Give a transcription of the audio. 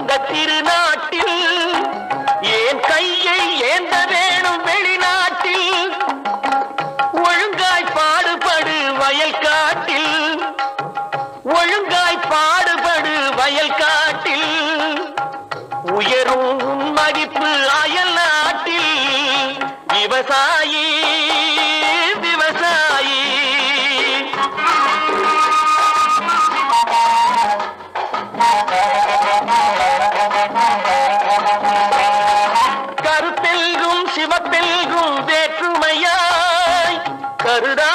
இந்த திருநாட்டில் ஏன் கையை ஏந்த வேணும் வெளிநாட்டில் ஒழுங்காய் பாடுபடு வயல் காட்டில் ஒழுங்காய் பாடுபடு வயல் காட்டில் உயரும் மதிப்பு அயல் நாட்டில் விவசாயி விவசாயி கருப்பெல்கும் சிவப்பெல்கும் வேற்றுமையாய் கருடா